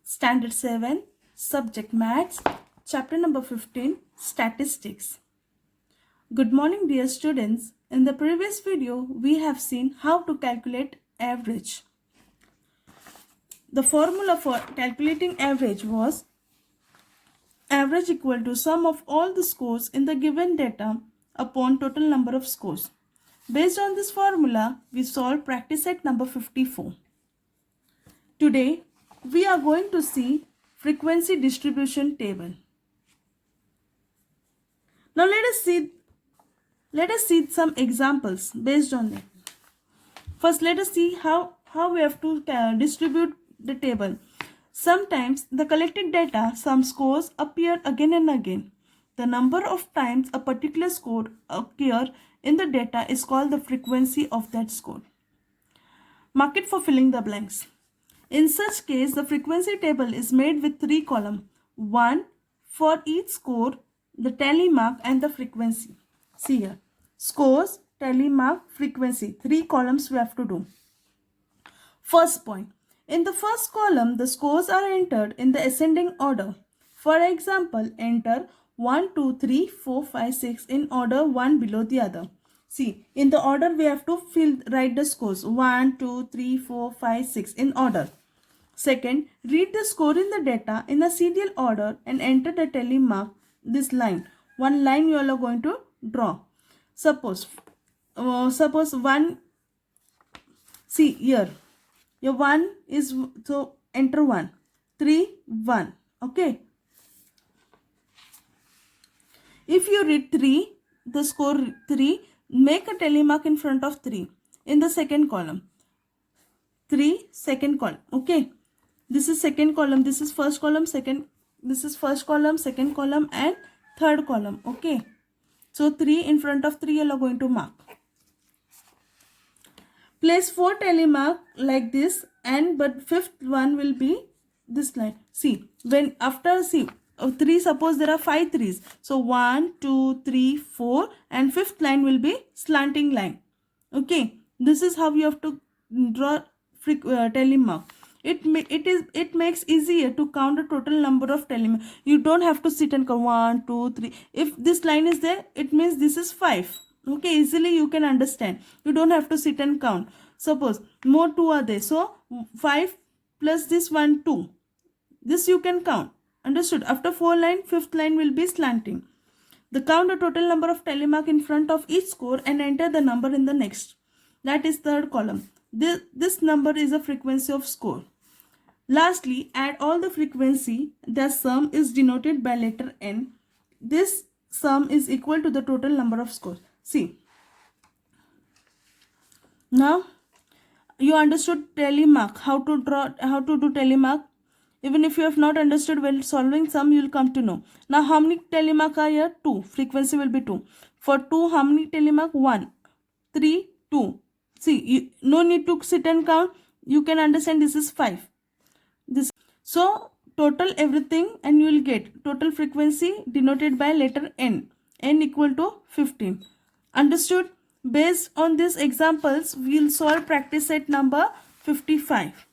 Standard 7, Subject Maths, Chapter number 15, Statistics. Good morning, dear students. In the previous video, we have seen how to calculate average. The formula for calculating average was average equal to sum of all the scores in the given data upon total number of scores. Based on this formula, we solved practice set number 54. Today, we are going to see frequency distribution table. Now let us see some examples based on it. First, let us see how we have to distribute the table. Sometimes the collected data, some scores appear again and again. The number of times a particular score occurs in the data is called the frequency of that score. Mark it for filling the blanks. In such case, the frequency table is made with 3 columns. One for each score, the tally mark and the frequency. See here. Scores, tally mark, frequency. 3 columns we have to do. First point. In the first column, the scores are entered in the ascending order. For example, enter 1, 2, 3, 4, 5, 6 in order one below the other. See, in the order we have to write the scores 1, 2, 3, 4, 5, 6 in order. Second, read the score in the data in a serial order and enter the tally mark, this line. One line you all are going to draw. Suppose one, see here, your 1 is, so enter 1, 3, 1, okay. If you read 3, the score 3, make a tally mark in front of 3 in the second column. 3, second column, okay. This is second column, this is first column, this is first column, second column and third column, okay. So 3 in front of 3 you are going to mark. Place 4 tally mark like this, and but fifth one will be this line. See, when after 3, suppose there are 5 threes. So 1, 2, 3, 4 and fifth line will be slanting line. Okay, this is how you have to draw tally mark. It makes easier to count the total number of tally mark. You don't have to sit and count 1, 2, 3. If this line is there, it means this is 5. Okay, easily you can understand. You don't have to sit and count. Suppose more 2 are there. So 5 plus this 1, 2. This you can count. Understood? After 4 line, fifth line will be slanting. The count the total number of tally mark in front of each score and enter the number in the next. That is third column. This number is a frequency of score. Lastly, add all the frequency. The sum is denoted by letter N. This sum is equal to the total number of scores. See. Now, you understood tally mark. How to do tally mark. Even if you have not understood when solving sum, you will come to know. Now, how many tally mark are here? 2. Frequency will be 2. For 2, how many tally mark? 1, 3, 2. See, no need to sit and count. You can understand this is 5. So, total everything and you will get total frequency denoted by letter N. N equal to 15. Understood? Based on these examples, we will solve practice set number 55.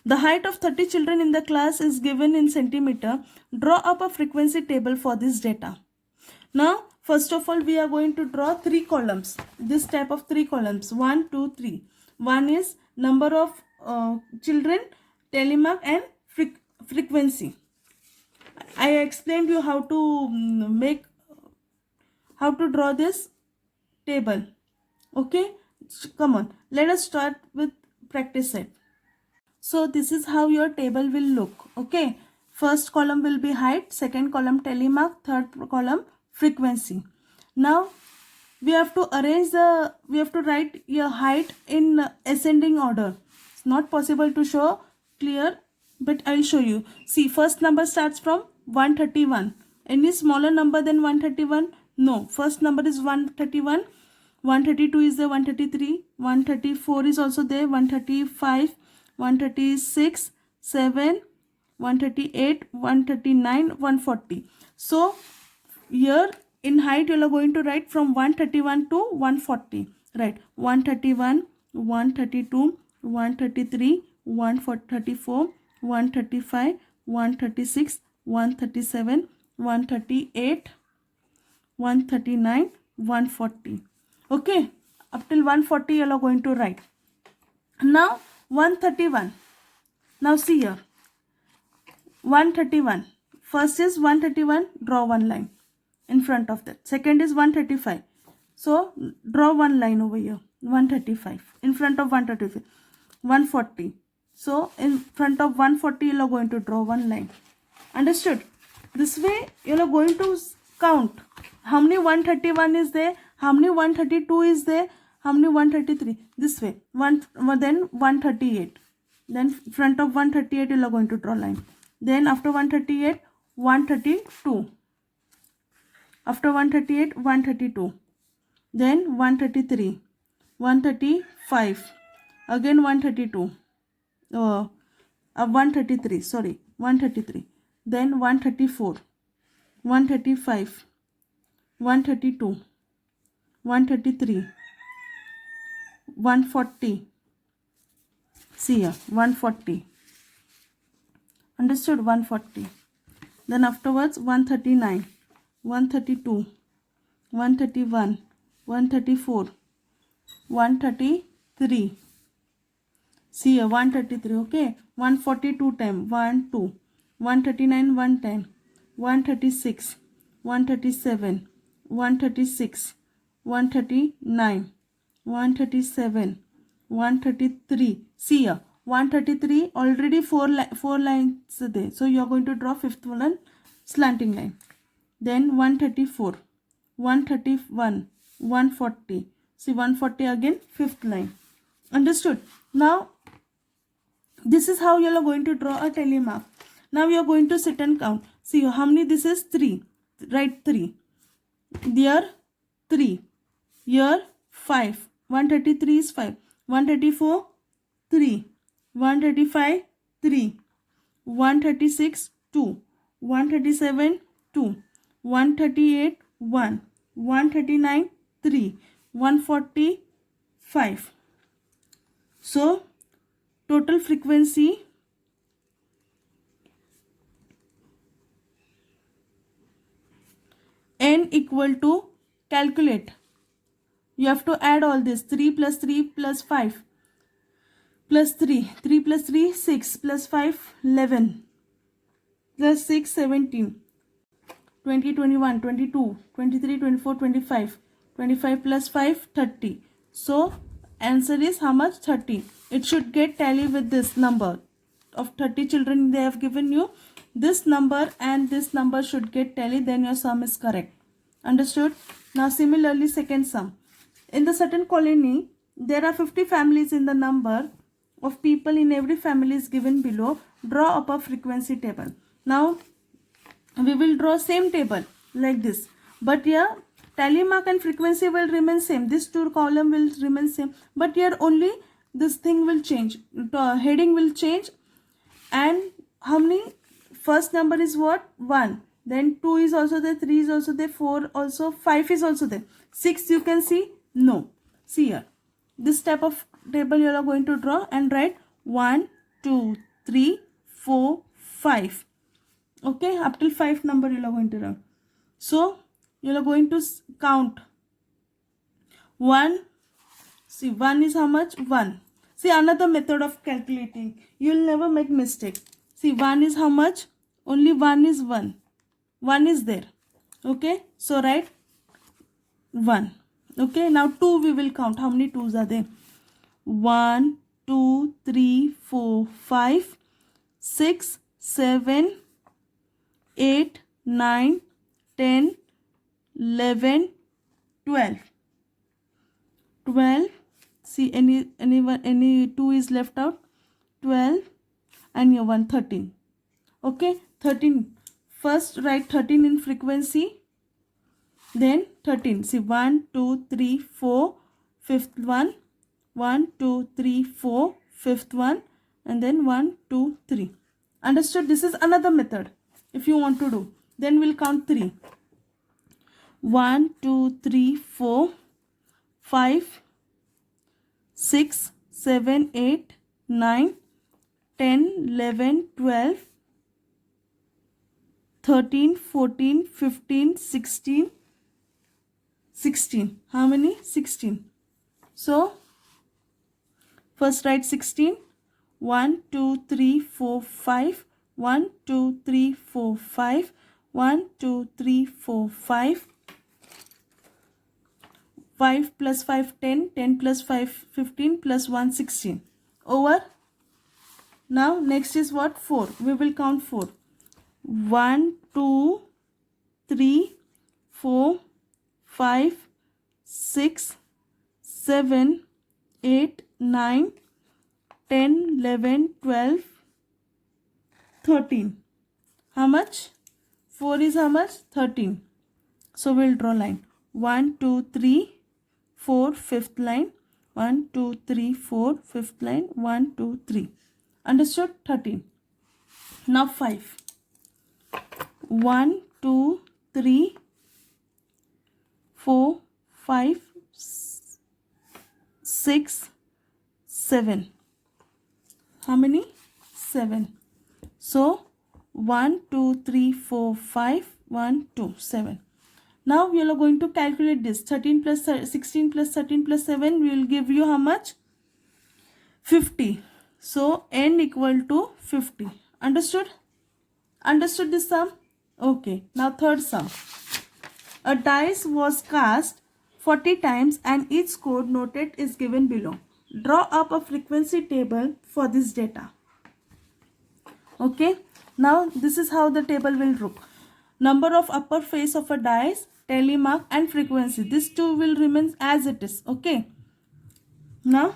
The height of 30 children in the class is given in centimeter. Draw up a frequency table for this data. Now, first of all, we are going to draw 3 columns. This type of 3 columns. 1, 2, 3. One is number of children, tally mark and frequency. I explained you how to draw this table. Okay, come on. Let us start with practice set. So this is how your table will look. Okay, first column will be height, second column tally mark, third column frequency. Now we have to write your height in ascending order. It's not possible to show clear, but I'll show you. See, first number starts from 131. Any smaller number than 131? No. First number is 131. 132 is there, 133. 134 is also there, 135, 136, 7, 138, 139, 140. So, here in height you are going to write from 131 to 140. Right, 131, 132, 133, 134, 135, 136, 137, 138, 139, 140. Okay, up till 140 you are going to write. Now 131. Now see here. 131. First is 131, draw one line in front of that. Second is 135. So draw one line over here. 135 in front of 135. 140. So in front of 140 you are going to draw one line. Understood? This way you are going to count how many 131 is there, how many 132 is there, how many 133. This way. Then 138. Then front of 138 you are going to draw line. Then after 138, 132. After 138, 132. Then 133, 135. Again 132. 133. Sorry, 133. Then 134, 135, 132, 133, 140. See here, 140. Understood? 140. Then afterwards 139, 132, 131, 134, 133. See here, 133. Okay, 142 time, 1, 2, 139 1 time, 136, 137, 136, 139, 137, 133. See here, 133 already four lines there. So you are going to draw fifth one slanting line. Then 134, 131, 140. See 140 again fifth line. Understood? Now this is how you are going to draw a tally mark. Now you are going to sit and count. See how many this is 3. Write 3. There 3. Here 5. 133 is 5. 134 3. 135 3. 136 2. 137 2. 138 1. 139 3. 140 5. So total frequency n equal to, calculate. You have to add all this. 3 plus 3 plus 5 plus 3. 3 plus 3 6 plus 5 11 plus 6 17. 20 21 22 23 24 25. 25 plus 5 30. So answer is how much? 30. It should get tally with this number. Of 30 children they have given you, this number and this number should get tally, then your sum is correct. Understood? Now similarly second sum. In the certain colony there are 50 families in the number of people in every family is given below. Draw up a frequency table. Now we will draw same table like this, but here tally mark and frequency will remain same. This two column will remain same, but here only this thing will change. The heading will change. And how many? First number is what? 1. Then 2 is also there, 3 is also there, 4 also, 5 is also there. 6 you can see? No. See here. This type of table you are going to draw and write 1, 2, 3, 4, 5. Okay, up till 5 number you are going to write. So you are going to count. 1. See 1 is how much? 1. See another method of calculating. You will never make mistake. See 1 is how much? Only 1 is 1. 1 is there. Okay. So write 1. Okay. Now 2 we will count. How many 2s are there? 1, 2, 3, 4, 5, 6, 7, 8, 9, 10, 11, 12. 12. See any 2 is left out. 12 and here 1 13. Okay, 13. First write 13 in frequency. Then 13. See 1, 2, 3, 4, fifth one. 1, 2, 3, 4, fifth one, and then 1, 2, 3. Understood? This is another method. If you want to do, then we'll count 3. 1, 2, 3, 4, 5, 6, 7, 8, 9, 10, 11, 12, 13, 14, 15, 16, 16. How many? 16. So, first write 16. 1, 2, 3, 4, 5. 1, 2, 3, 4, 5. 1, 2, 3, 4, 5. 5 plus 5, 10. 10 plus 5, 15 plus 1, 16. Over. Now, next is what? 4. We will count 4. 1, 2, 3, 4, 5, 6, 7, 8, 9, 10, 11, 12, 13. How much? 4 is how much? 13. So we'll draw line. 1, 2, 3, 4, fifth line. 1, 2, 3, 4, fifth line. 1, 2, 3. Understood? 13. Now 5. 1, 2, 3, 4, 5, 6, 7. How many? 7. So 1, 2, 3, 4, 5, 1, 2, 7. Now we are going to calculate this. 13 plus 16 plus 13 plus 7 will give you how much? 50. So n equal to 50. Understood? Understood this sum? Okay. Now third sum. A dice was cast 40 times and each score noted is given below. Draw up a frequency table for this data. Okay. Now this is how the table will look. Number of upper face of a dice, tally mark and frequency. These two will remain as it is. Okay. Now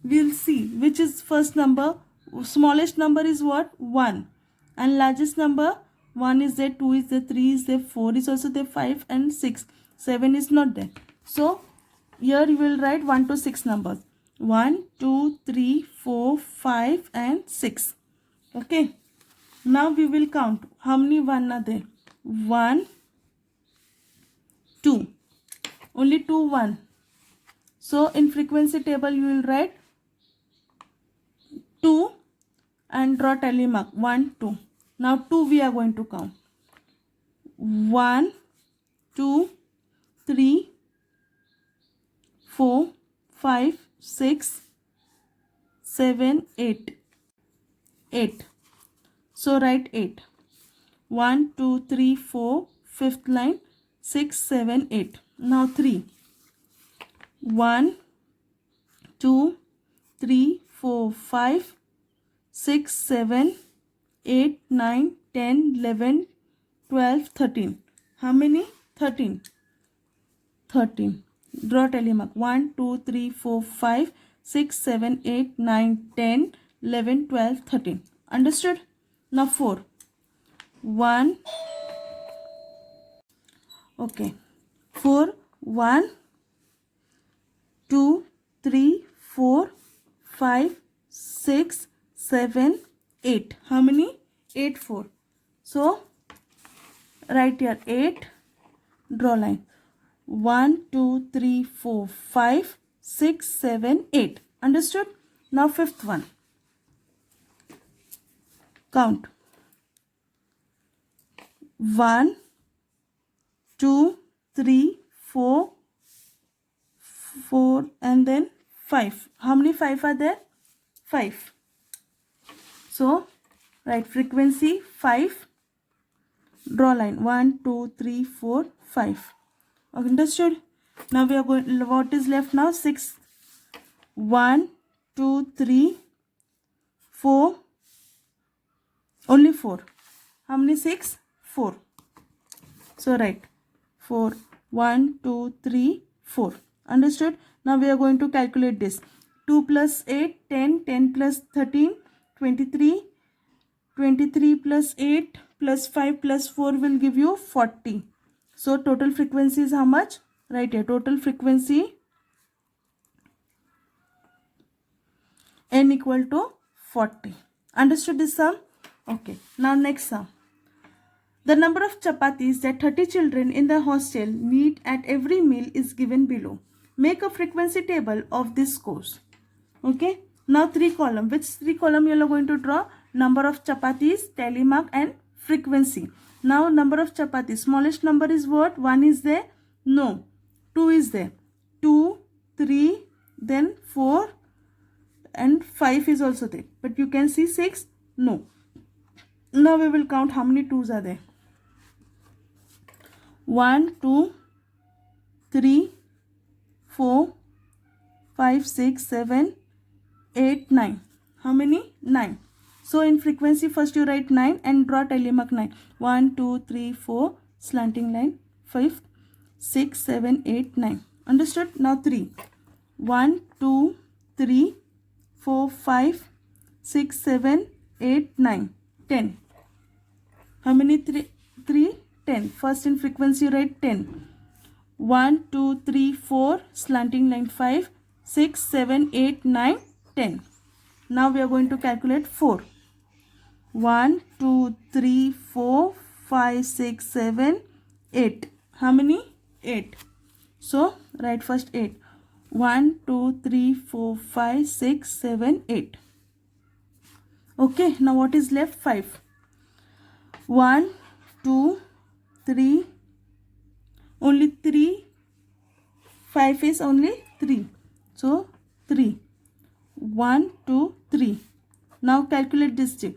we'll see which is first number. Smallest number is what? 1. And largest number, 1 is there, 2 is there, 3 is there, 4 is also there, 5 and 6. 7 is not there. So here you will write 1 to 6 numbers. 1, 2, 3, 4, 5 and 6. Okay. Now we will count. How many 1 are there? 1, 2. Only 2, 1. So in frequency table you will write 2 and draw tally mark. 1, 2. Now 2 we are going to count. 1, 2, 3, 4, 5, 6, 7, 8. 8. So write 8. 1, 2, 3, 4, fifth line, 6, 7, 8. Now 3. 1, 2, 3, 4, 5, 6, 7, 8, 9, 10, 11, 12, 13. How many? 13. 13. Draw tally mark. 1, 2, 3, 4, 5, 6, 7, 8, 9, 10, 11, 12, 13. Understood? Now 4. 1. Okay. 4. 1, 2, 3, 4, 5, 6, 7, 8. How many? 8, 4. So, write here 8. Draw line. 1, 2, 3, 4, 5, 6, 7, 8. Understood? Now fifth one. Count. 1, 2, 3, 4, 4 and then 5. How many 5 are there? 5. So, write frequency 5. Draw line 1, 2, 3, 4, 5. Understood? Now we are going, what is left now? 6. 1, 2, 3, 4. Only 4. How many 6? 4. So write 4. 1, 2, 3, 4. Understood? Now we are going to calculate this. 2 plus 8, 10. 10 plus 13, 23. 23 plus 8 plus 5 plus 4 will give you 40. So total frequency is how much? Write here. Total frequency n equal to 40. Understood this sum? Okay. Now next sum. The number of chapatis that 30 children in the hostel need at every meal is given below. Make a frequency table of this course. Okay. Now 3 column. Which 3 column you are going to draw? Number of chapatis, tally mark and frequency. Now number of chapatis. Smallest number is what? 1 is there? No. 2 is there. 2, 3, then 4 and 5 is also there. But you can see 6? No. Now we will count how many 2s are there. 1, 2, 3, 4, 5, 6, 7, 8, 9. How many? 9. So in frequency first you write 9 and draw tally mark 9. 1, 2, 3, 4, slanting line, 5, 6, 7, 8, 9. Understood? Now 3. 1, 2, 3, 4, 5, 6, 7, 8, 9, 10. How many 3? 10. First in frequency you write 10. 1, 2, 3, 4, slanting line 5, 6, 7, 8, 9, 10. Now we are going to calculate 4. 1, 2, 3, 4, 5, 6, 7, 8. How many? 8. So write first 8. 1, 2, 3, 4, 5, 6, 7, 8. Okay, now what is left? 5. 1, 2, 3, only 3. 5 is only 3. So 3. 1, 2, 3. Now calculate this thing.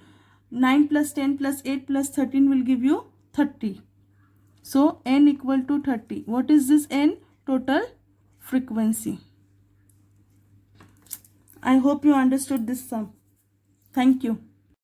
9 plus 10 plus 8 plus 13 will give you 30. So n equal to 30. What is this n? Total frequency. I hope you understood this sum. Thank you.